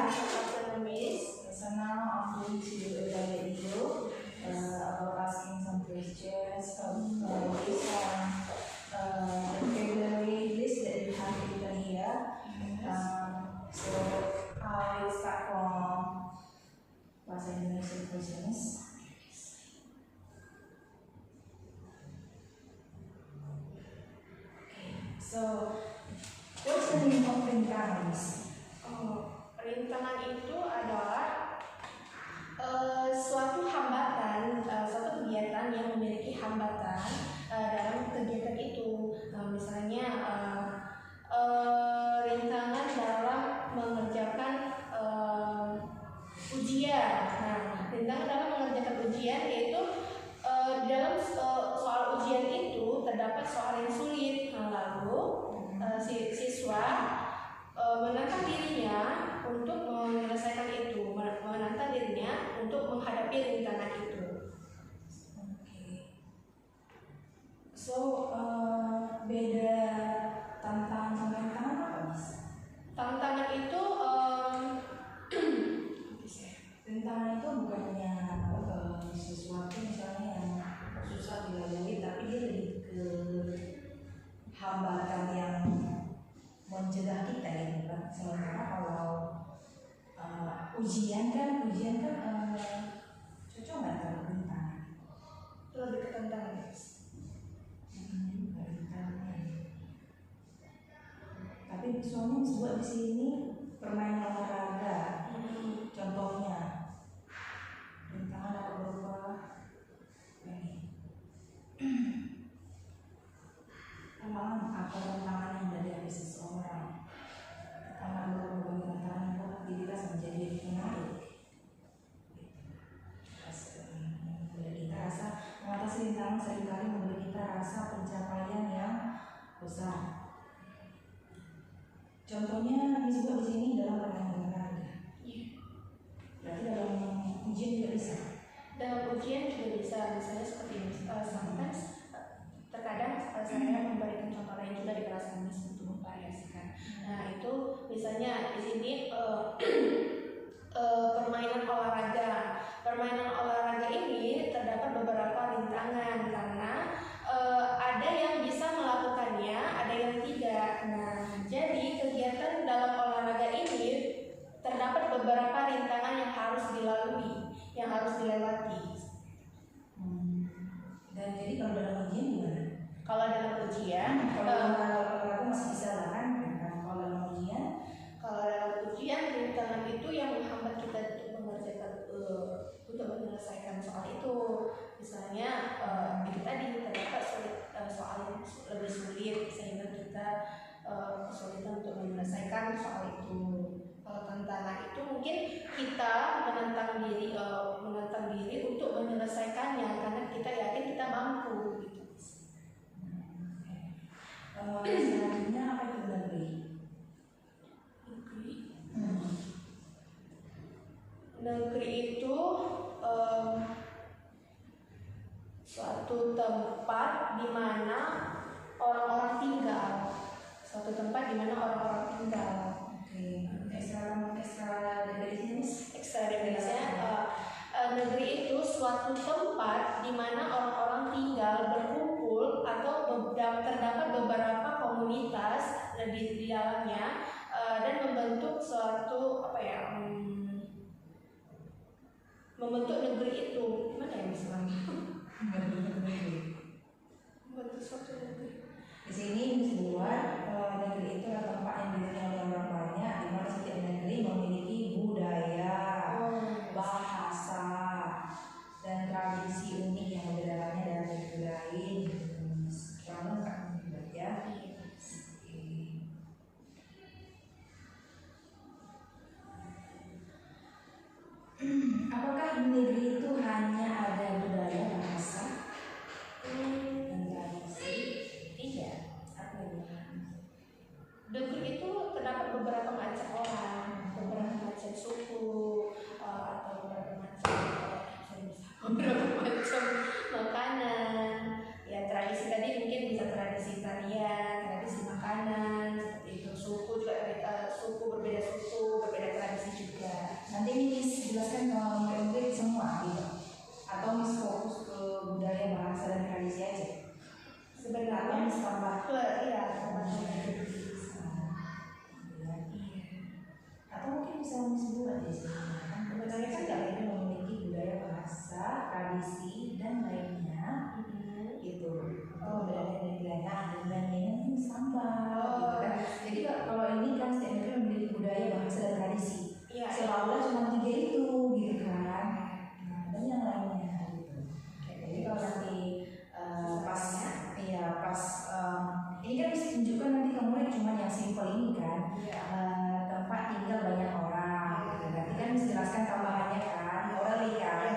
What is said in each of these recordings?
So now I'm going to evaluate you about asking some questions based on the vocabulary list that you have written here. So I will start from bahasa Indonesia questions. So what's the meaning of rintangan? Rintangan itu adalah suatu hambatan, suatu kegiatan yang memiliki hambatan dalam kegiatan itu. Misalnya rintangan dalam mengerjakan ujian. Rintangan dalam mengerjakan ujian yaitu dalam soal ujian itu terdapat soal yang sulit. Lalu siswa menantang dirinya untuk menyelesaikan itu, menantang dirinya untuk menghadapi rintangan itu. So beda tantangan sama rintangan apa, Miss? Tantangan itu rintangan itu bukannya sesuatu misalnya yang susah dilalui, tapi dia lebih ke hambatan yang mencegah kita ya, kan? Sementara kalau ujian kan cocok nggak kalau rintangan? lebih ke tantangan. Tapi soalnya disebut di sini permainan olahraga. Contohnya rintangan apa berupa ini? Apa tantangan yang dari hati seseorang? Karena berbagai tantangan yang membuat aktivitas menjadi menarik. Kita rasa mengatasi rintangan seringkali memberi kita rasa pencapaian yang besar. Contohnya disebut di sini dalam permainan olahraga. Berarti dalam ujian juga bisa. Dalam ujian juga bisa, misalnya seperti ini. Terkadang saya memberikan contoh lain juga di kelas kami untuk memvariasikan. Nah itu misalnya di sini permainan olahraga. Permainan olahraga ini terdapat beberapa rintangan karena ada yang bisa melakukannya, ada yang tidak. Nah jadi kegiatan dalam olahraga ini terdapat beberapa rintangan yang harus dilalui, yang harus dilewati. Dan jadi kalau dalam ujian gimana? Kalau dalam ujian, kalau masih bisa lah kan? Kalau dalam ujian rintangan itu yang menghambat kita untuk mengerjakan, untuk menyelesaikan soal itu. Misalnya itu tadi terdapat soal yang lebih sulit sehingga kita kesulitan untuk menyelesaikan soal itu. Kalau tantangan itu mungkin kita menantang diri untuk menyelesaikannya karena kita yakin kita mampu gitu. Selanjutnya apa itu negeri? Negeri itu suatu tempat di mana orang-orang tinggal. Suatu tempat di mana orang-orang tinggal. Ekstra definisinya negeri itu suatu tempat di mana orang-orang tinggal, berkumpul atau terdapat beberapa komunitas di dalamnya dan membentuk suatu membentuk negeri itu. Gimana ya misalnya? Membentuk suatu negeri. Di sini disebut negeri itu adalah tempat yang dihuni oleh orang banyak, di mana setiap negeri memiliki budaya, bahasa, dan tradisi unik yang membedakannya dari negeri lain. Kamu nggak ya? Apakah di negeri itu hanya ada budaya, bahasa, dan tradisi? Tidak. Apa yang Negeri itu jelaskan murid-murid semua gitu, atau Miss fokus ke budaya, bahasa dan tradisi aja? Sebenarnya Miss tambah Iya, atau mungkin bisa Miss buat ya sebenarnya kan nggak ini memiliki budaya, bahasa, tradisi dan lainnya gitu. Budaya dan nilai ini Miss tambah gitu kan. Jadi kalau ini kan statementnya memiliki budaya, bahasa dan tradisi. Seolah-olah cuma 3 itu gitu kan. Dan yang lainnya gitu. Jadi kalau nanti pas ini kan bisa tunjukkan nanti ke murid cuma yang simpel ini kan. Tempat tinggal banyak orang. Berarti kan bisa jelaskan tambahannya kan, orally kan.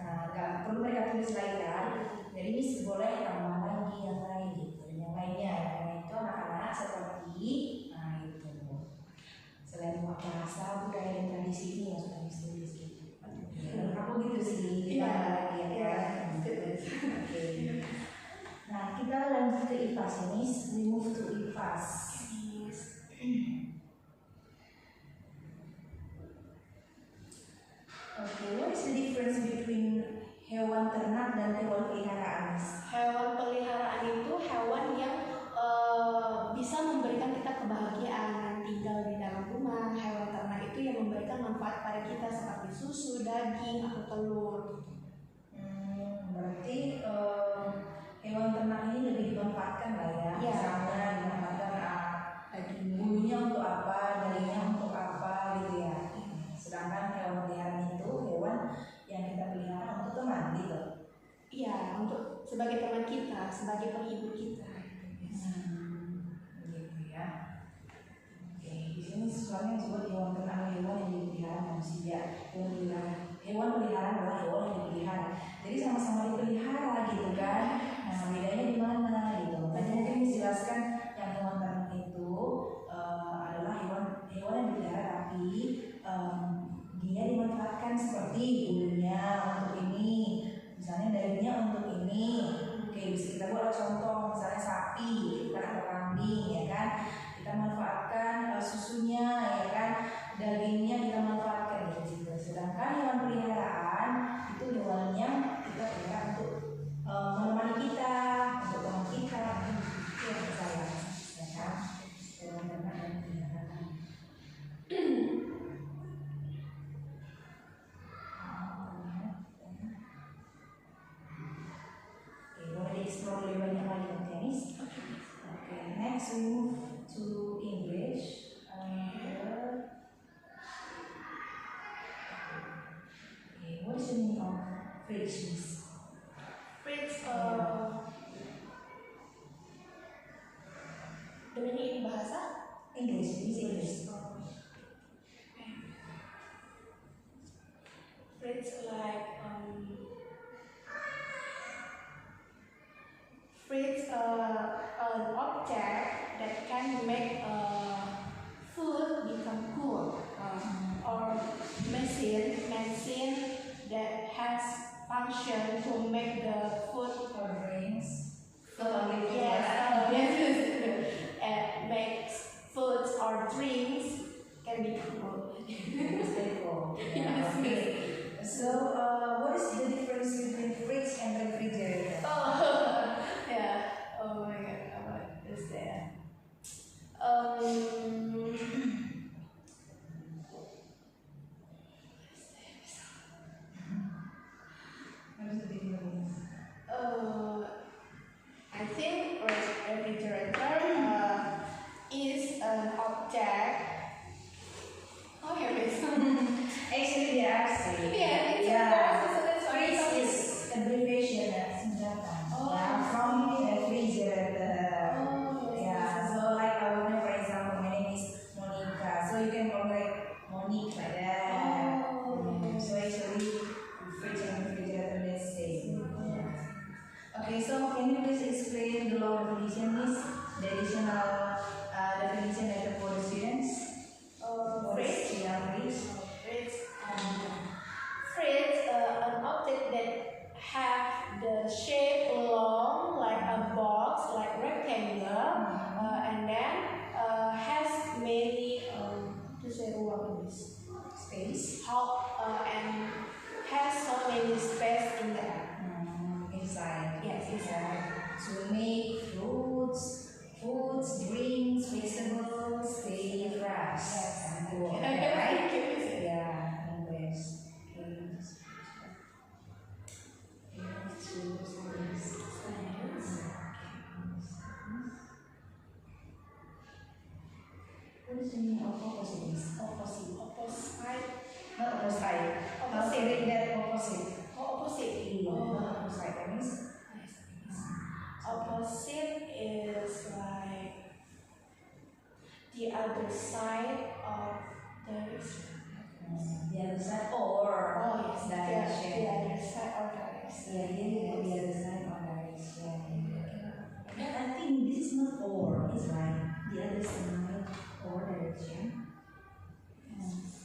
Nah, nggak perlu mereka tulis lagi kan. Jadi Miss boleh tambah lagi yang lain gitu. Dan yang lainnya itu anak-anak seperti itu. Selain bahasa, budaya dan tradisi ini yang sudah Miss tulis gitu. Aku gitu sih. Nah, kita lanjut ke IPAS ini. We move to IPAS. Okay, what is the difference between hewan ternak dan hewan peliharaan? Hewan peliharaan itu hewan yang bisa memberikan kita kebahagiaan, tinggal di dalam rumah. Hewan ternak itu yang memberikan manfaat pada kita seperti susu, daging, atau telur. Berarti hewan ternak ini lebih dimanfaatkan lah ya. Misalnya dimanfaatkan bulunya untuk apa, dagingnya untuk apa gitu ya. Sedangkan hewan peliharaan itu hewan yang kita pelihara untuk teman gitu. Iya, untuk sebagai teman kita, sebagai penghibur kita. Gitu ya. Oke, di sini soalnya disebut hewan ternak, hewan yang dipelihara manusia. Hewan peliharaan adalah hewan yang dipelihara. Jadi sama-sama dipelihara gitu kan. Nah, bedanya di mana gitu. Tadi mungkin dijelaskan yang hewan ternak itu adalah hewan yang dipelihara tapi dia dimanfaatkan seperti bulunya untuk ini, misalnya dagingnya untuk ini. Oke, bisa kita buat contoh misalnya sapi, kan atau kambing ya kan. Kita manfaatkan susunya ya kan, dagingnya kita manfaatkan gitu. Sedangkan hewan peliharaan itu hewan yang kita pelihara untuk menemani kita, untuk teman kita, itu yang saya ya kan. Hewan ternak dan peliharaan. Boleh explore lebih banyak lagi tentang tenis. Okay, next we move to English. What is the meaning of fridge? Fridge, the meaning in bahasa English, English. Fridge like fridge an object that can make food become cool, or machine that has function to make the food Or drinks. makes foods or drinks can be cool. So, what is the difference between fridge and refrigerator? Oh my god, what is that? I think refrigerator is an object. Oh, here it is. Actually, they are same. Yeah, it's Yeah. so that's why Fridge is abbreviation, singkatan. Oh, meaning of opposite is? Opposite. Not opposite. How say that opposite? Opposite. Iya, not opposite. That means Opposite is like the other side of direction. the other side or Oh yes, direction. the other side of direction. Yeah, dia the other side or direction. But I think this is not or, it's right. The other side or direction.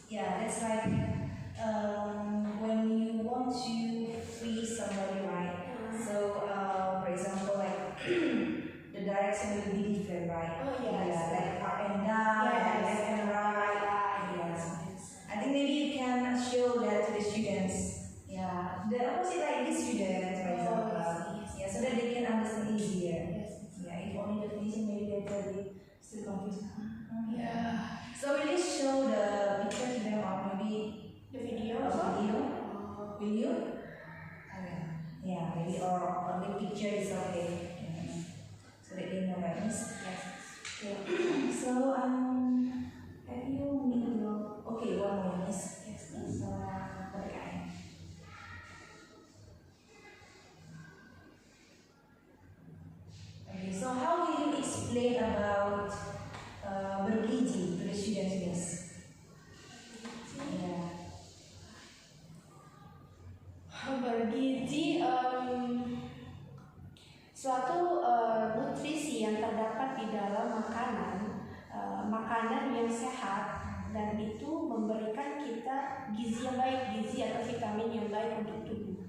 Yeah, that's like when you want to free somebody, right? So, for example, like the direction will be different, right? Oh yes. Yeah, like up and down, Yes. left and right. Yes. I think maybe you can show that to the students. Yeah, the opposite like these students, for example. Yes. Yeah, so that they can understand easier. Yes. Yeah, if only definition, maybe they'll be still confused. Yeah. So will you show the picture to them or maybe The video a also? video? Will you? Yeah, maybe or only picture is okay. Yeah. So that they know that is. Yes. Yeah. So have you made your okay one more miss? Yes. Okay. Okay. So how will you explain about bergizi to the students, miss? Yeah. Bergizi suatu nutrisi yang terdapat di dalam makanan yang sehat dan itu memberikan kita gizi yang baik, gizi atau vitamin yang baik untuk tubuh.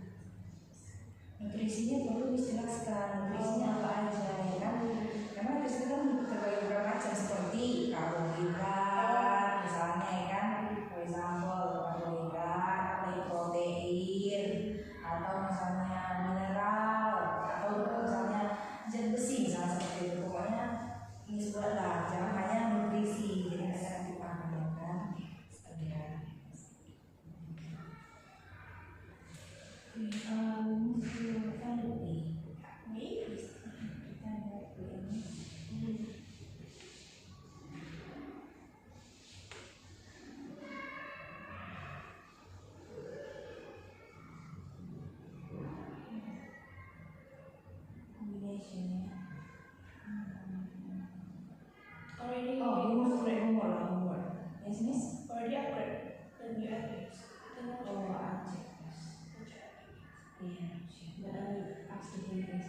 Nutrisinya perlu dijelaskan, nutrisinya apa aja ya kan? Karena nutrisi kan terbagi beberapa macam seperti karbohidrat, misalnya ya kan, for example karbohidrat, atau protein, atau misalnya mineral, atau misalnya zat besi, misalnya seperti itu. Pokoknya ini sebuah jangan hanya nutrisi, jadi ada nanti paham ya kan? Already Homework. Yes, miss? already upgrade the new address. Oh, I'll check this. Yeah, but I will ask the previous miss.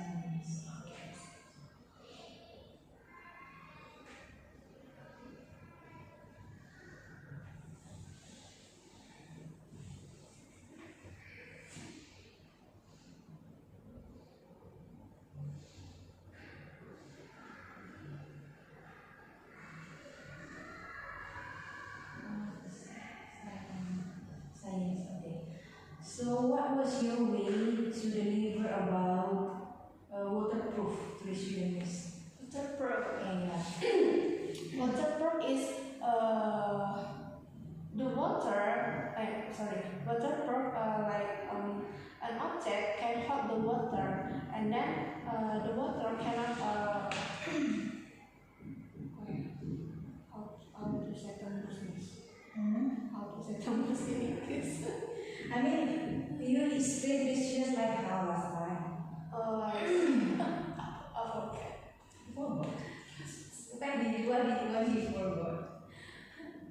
Science, okay. So, what was your way to deliver about waterproof to the students? Waterproof. Yeah. Waterproof is the water. Waterproof like an object can hold the water, and then the water cannot. How to say tembus? How to say tembus in English? I mean, you explain to the students like how last time. Okay. Forgot. Tadi di forgot.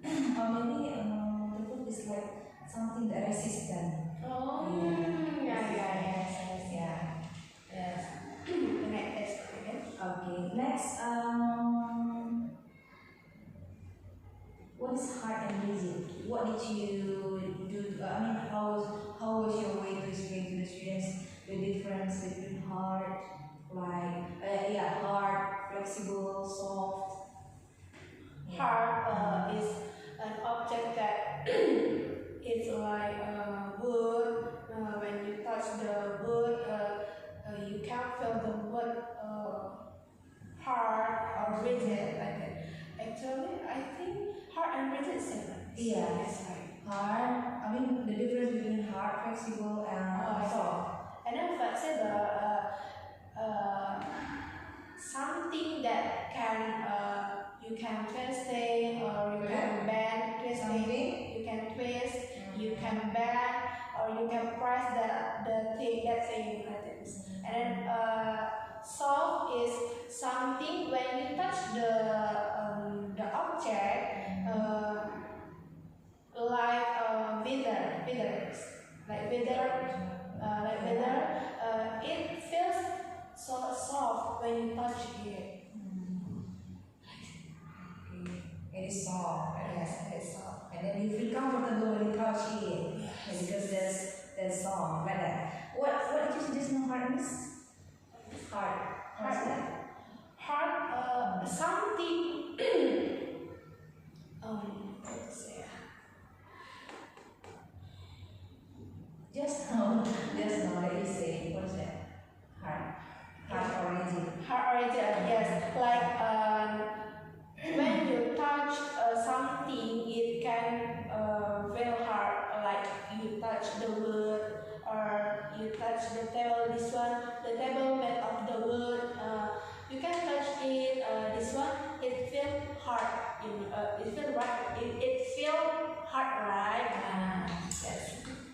Or maybe the food is like something that resistant. Oh, yes. The next test again. Okay. Next, what is hard and easy? What did you do? I mean, how was your way to explain to the students the difference between hard, hard, flexible, soft? Hard is an object that is like wood. When you touch the wood, you can feel the wood hard or rigid like that. Actually, I think hard and rigid is similar. Yeah. Yes, right. Hard. I mean, the difference between hard, flexible, and soft. And then flexible, something that can you you can twisting, or you can bend twisting. You can twist, you can bend, or you can press the thing that thing like this. And then soft is something when you touch the object, like weather, it feels so soft when you touch it. It is soft. Yes, it's soft. And then you feel comfortable when you touch it. Yes. Because that's soft. Like that. What did you just know hardness? Hard. What's that? Hard, something. How to say? Just now that you say, what's that? Hard. Hard origin. Hard origin, yes. Like when you touch something, it can feel hard. Like you touch the wood, or you touch the table. This one, the table made of the wood. You can touch it. This one, it feels hard. It feels right. It feels hard, right? Yes.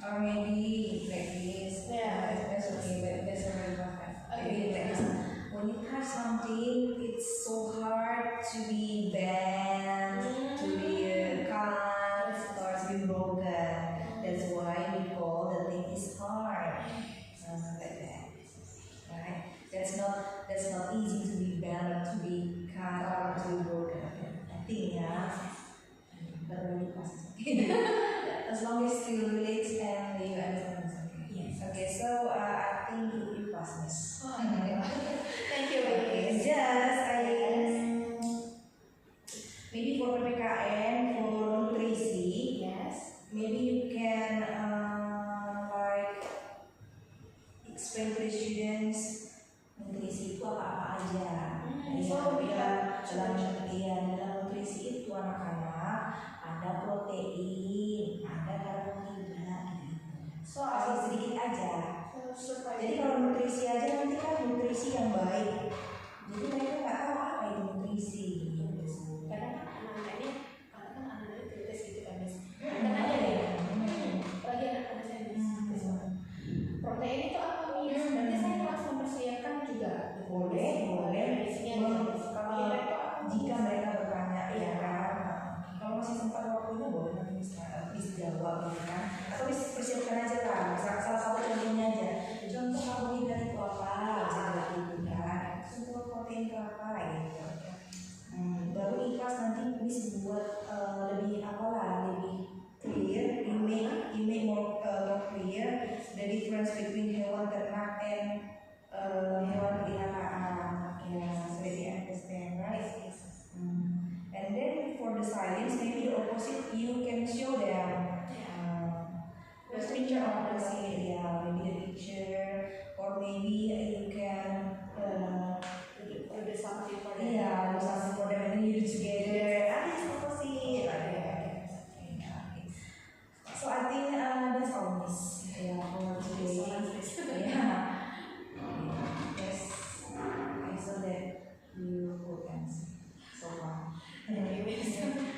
Or maybe like this. Yeah. That's okay, but that's already perfect. Okay. Maybe like this. When you touch something, it's so hard to be bent, to be cut, or to be broken. That's why we call the thing is hard. Like that. Right? That's not easy to be bent or to be cut or to be broken. I think, yeah. But when you pass it, as long as you relate and you understand, it's okay. Yes. Okay, so I think you pass this. Thank you. Okay, maybe for PPKN, for nutrisi, Yes. maybe you can like explain to the students nutrisi itu apa aja. Dalam nutrisi itu anak-anak ada protein, ada karbohidrat. So Kasih sedikit aja. supaya Jadi kalau nutrisi aja nanti kan nutrisi yang baik. Jadi mereka nggak tahu apa itu nutrisi. kadang anak-anak ini kritis gitu kan Miss. Kadang ada ya. Lagi anak-anak saya Miss. Protein itu apa Miss? Berarti saya harus mempersiapkan juga. Boleh. Kalau Jika mereka bertanya ya kan, kalau masih sempat waktunya boleh nanti bisa jawab gitu kan. Atau bisa persiapkan aja kan. Salah satu contohnya aja. Contoh karbohidrat itu apa? Aja gitu kan. Contoh protein itu apa gitu. Baru ikhlas nanti bisa buat lebih clear, you make more clear the difference between hewan ternak and hewan peliharaan. Yeah, so they understand, right? And then for the science, maybe the opposite, you can show them the picture of the scene, yeah, maybe the picture, or maybe you can do something for them. yeah, do something for them and then you do together. This is opposite. Okay. So I think that's all, Miss. Yeah, for today. Yeah. Yes. Okay, so that you could answer so far. Thank you, Miss.